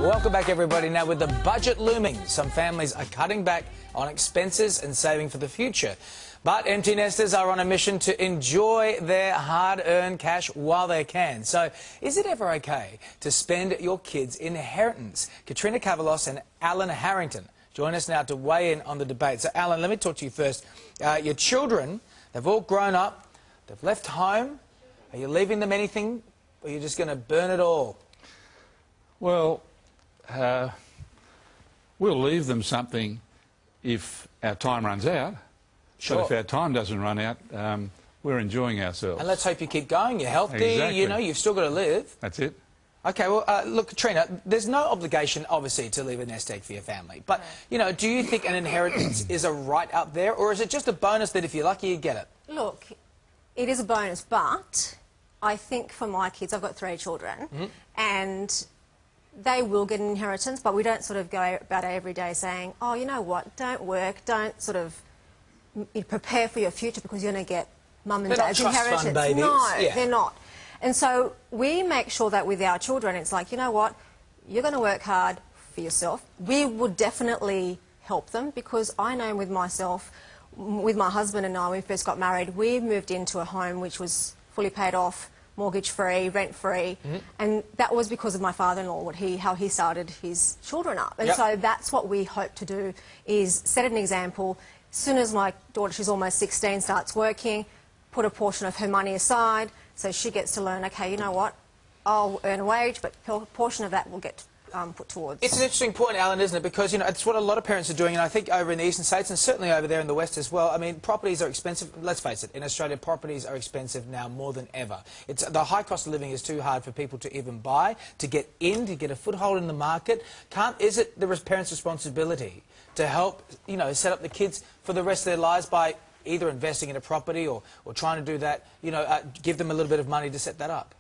Welcome back, everybody. Now, with the budget looming, some families are cutting back on expenses and saving for the future. But empty nesters are on a mission to enjoy their hard-earned cash while they can. So, is it ever okay to spend your kids' inheritance? Katrina, Kavvalos and Alan Harrington join us now to weigh in on the debate. So, Alan, let me talk to you first. Your children, they've all grown up, they've left home. Are you leaving them anything, or are you just going to burn it all? Well, we'll leave them something if our time runs out. Sure. But if our time doesn't run out, we're enjoying ourselves. And let's hope you keep going. You're healthy, exactly. You know, you've still got to live. That's it. OK, well, look, Katrina, there's no obligation, obviously, to leave a nest egg for your family. But, you know, do you think an inheritance is a right out there, or is it just a bonus that if you're lucky, you get it? Look, it is a bonus, but I think for my kids, I've got 3 children, and they will get an inheritance, but we don't sort of go about it every day saying, oh, you know what, don't work, don't sort of prepare for your future because you're going to get mum and dad's inheritance. Fund babies. No, they're not. And so we make sure that with our children, it's like, you know what, you're going to work hard for yourself. We would definitely help them because I know with myself, with my husband and I, when we first got married, we moved into a home which was fully paid off, mortgage-free, rent-free, and that was because of my father-in-law, how he started his children up. And so that's what we hope to do, is set an example. As soon as my daughter, she's almost 16, starts working, put a portion of her money aside, so she gets to learn, OK, you know what, I'll earn a wage, but a portion of that will get put towards. It's an interesting point, Alan, isn't it? Because, you know, it's what a lot of parents are doing, and I think over in the eastern states and certainly over there in the west as well. I mean, properties are expensive. Let's face it, in Australia, properties are expensive now more than ever. The high cost of living is too hard for people to even buy, to get a foothold in the market. Is it the parents' responsibility to help, you know, set up the kids for the rest of their lives by either investing in a property or trying to do that, you know, give them a little bit of money to set that up?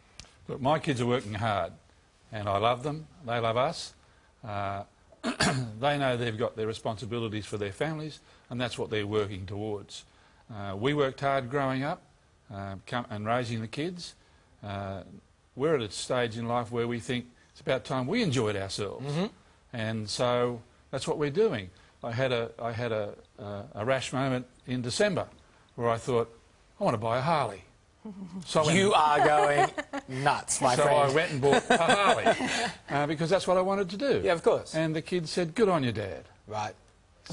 Look, my kids are working hard. And I love them, they love us. They know they've got their responsibilities for their families, and that's what they're working towards. We worked hard growing up and raising the kids. We're at a stage in life where we think it's about time we enjoyed ourselves. And so that's what we're doing. I had a rash moment in December where I thought, I want to buy a Harley. So you are going nuts, my friend. So I went and bought a Harley because that's what I wanted to do. Yeah, of course. And the kids said, good on you, Dad. Right.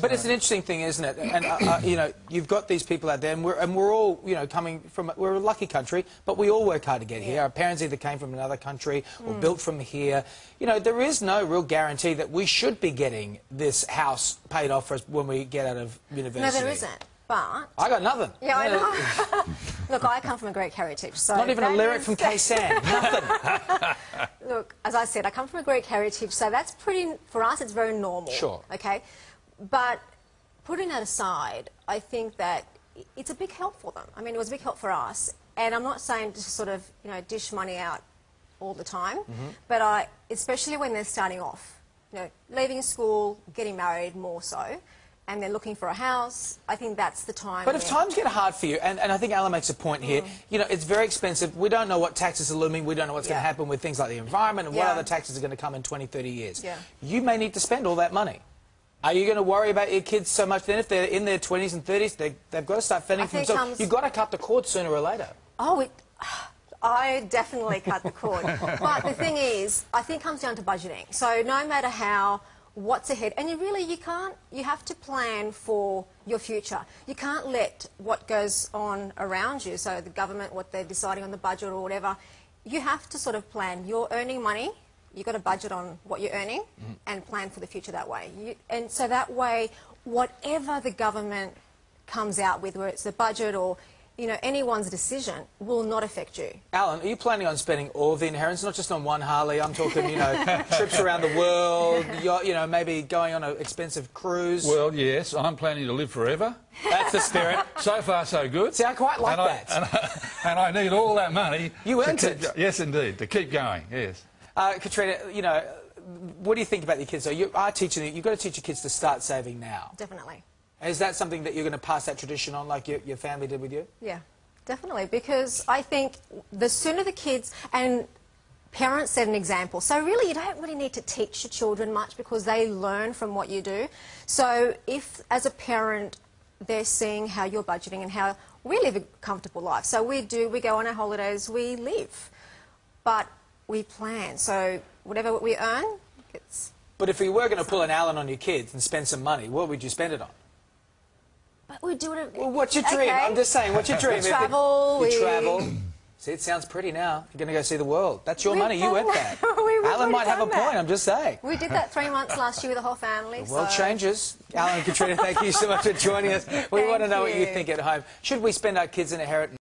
But it's an interesting thing, isn't it? And, you know, you've got these people out there, and we're all, you know, coming from... We're a lucky country, but we all work hard to get here. Our parents either came from another country or built from here. You know, there is no real guarantee that we should be getting this house paid off for us when we get out of university. No, there isn't. But... I got nothing. Yeah, I know. Look, I come from a Greek heritage, so... Not even a lyric from K-San. Nothing. Look, as I said, I come from a Greek heritage, so that's pretty... For us, it's very normal. Sure. OK? But putting that aside, I think that it's a big help for them. I mean, it was a big help for us. And I'm not saying to sort of, you know, dish money out all the time, but especially when they're starting off, you know, leaving school, getting married more so, and they're looking for a house, I think that's the time. But if times get hard for you, and I think Alan makes a point here, you know, it's very expensive. We don't know what taxes are looming. We don't know what's going to happen with things like the environment and what other taxes are going to come in 20, 30 years. You may need to spend all that money. Are you going to worry about your kids so much then if they're in their 20s and 30s? They've got to start fending for themselves. You've got to cut the cord sooner or later. Oh, I definitely cut the cord. But the thing is, I think it comes down to budgeting. So no matter what's ahead, and you have to plan for your future. You can't let what goes on around you, so the government, what they're deciding on the budget or whatever, you have to sort of plan. You're earning money, you've got to budget on what you're earning and plan for the future that way. And so that way, whatever the government comes out with, whether it's the budget or, you know, anyone's decision, will not affect you. Alan, are you planning on spending all of the inheritance, not just on one Harley? I'm talking, you know, trips around the world, you know, maybe going on an expensive cruise. Well, yes, I'm planning to live forever. That's the spirit. So far, so good. See, I quite like that. And I need all that money. You earned it. Yes, indeed, to keep going, yes. Katrina, you know, what do you think about your kids? So you've got to teach your kids to start saving now. Definitely. Is that something that you're going to pass that tradition on like your family did with you? Yeah, definitely. Because I think the sooner the kids... And parents set an example. So really, you don't really need to teach your children much because they learn from what you do. So if, as a parent, they're seeing how you're budgeting and how we live a comfortable life. So we go on our holidays, we live, but we plan. So whatever we earn, it's... But if you were going to pull an Allen on your kids and spend some money, what would you spend it on? But we do it... Well, what's your dream? Okay. I'm just saying, what's your dream? Travel. You travel. See, it sounds pretty now. You're going to go see the world. That's your money. You earned that. We've Alan might have a done that. point. I'm just saying. We did that 3 months last year with the whole family. The world changes. Alan and Katrina, thank you so much for joining us. We want to know what you think at home. Should we spend our kids' inheritance